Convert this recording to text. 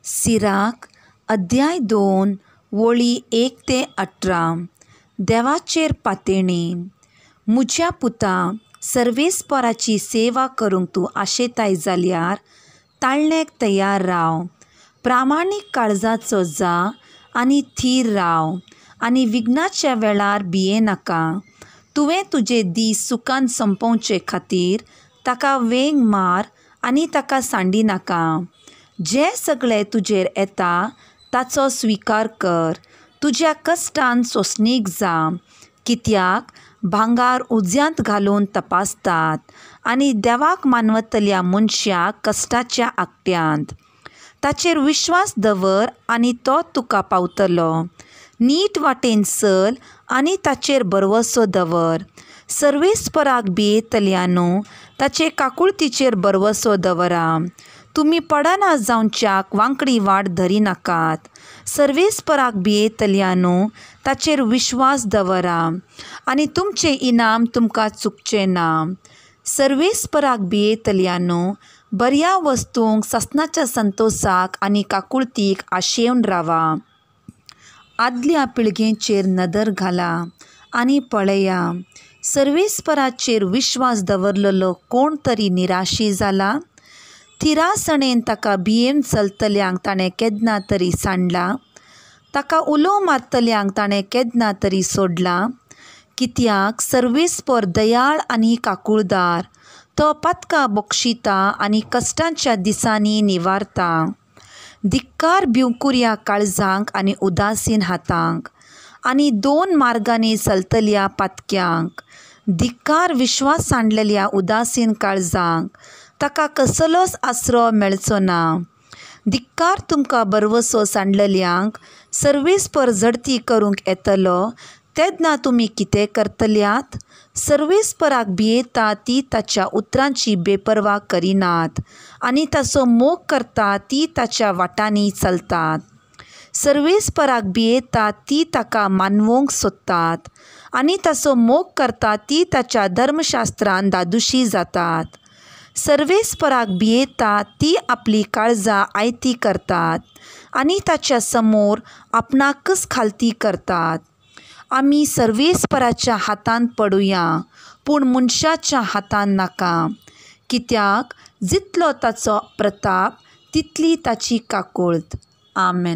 Sirach अध्याय 2 वळी 1 ते 18. देवाचेर पातेणी. म्हज्या पुता, सर्वेस्पराची सेवा करूंक तूं आशेताय जाल्यार ताळणेक तयार राव. प्रामाणीक काळजाचो जा आनी थीर राव आनी विघ्नाच्या वेळार भियेनाका. तुवें तुजे दीस सुखान संपोवचे खातीर ताका वेंग मार आनी ताका सांडिनाका. जे सगळें तुजेर येता ताचो स्विकार कर. तुज्या कश्टान सोंसणीक जा, कित्याक भांगार उज्यांत घालून तपासतात आनी देवाक मानवतल्या मनशाक कश्टाच्या आकट्यांत. ताचेर विश्वास दवर आनी तो तुका पावतलो. नीट वाटेन चल आनी ताचेर भरवसो दवर. सर्वेस्पराक भियेतल्यानू ताचे काकुळतीचेर भरवसो दवरा. तुमी पडना जावच्याक वांकडी वाट धरिनाकात. सर्वेस्पराक भियेतल्यानू ताचेर विश्वास दवरा आनी तुमचें इनाम तुमकां चुकचें ना. सर्वेस्पराक भियेतल्यानू बऱ्या वस्तूंक, ससनाच्या संतोशाक आनी काकुळतीक आशेवन रावा. आदल्या पिळगेचेर नदर घाला आनी पळया. सर्वेस्पराचेर विश्वास दवरलेलो कोण तरी निराशी जाला? थिरासणेन ताका भियेन चलतल्यांक ताणें केन्ना तरी सांडला? ताका उलो मारतल्यांक ताणें केन्ना तरी सोडला? कित्याक सर्वेस्पर दयाळ आनी काकुळदार. तो पातकां बक्षिता आनी कश्टांच्या दिसांनी निवारता. धिक्कार भिवकुऱ्या काळजांक आनी उदासीन हातांक आनी 2 मार्गांनी चलतल्या पातक्यांक. धिक्कार विश्वास सांडलेल्या उदासीन काळजांक. ताका कसलोच आसरो मेळचो ना. धिक्कार तुमकां भरवसो सांडलेल्यांक सर्वेस्पर झडती करूंक येतलो तेन्ना तुमी कितें करतल्यात? सर्वेस्पराक भियेता ती ताच्या उतरांची बेपरवा करिनात आनी ताचो मोग करता ती ताच्या वाटांनी चलतात. सर्वेस्पराक भियेता ती ताका मानवंक सोदतात आनी ताचो मोग करता ती ताच्या धर्मशास्त्रान दादुशी जातात. सर्वेस्पराक भियेता ती आपली काळजां आयती करतात आनी ताच्या समोर आपणाकच खालती करतात. आमी सर्वेस्पराच्या हातांत पडुया, पूण मनशाच्या हातांत नाका. कित्याक जितलो ताचो प्रताप तितली ताची काकुळट. आमेन.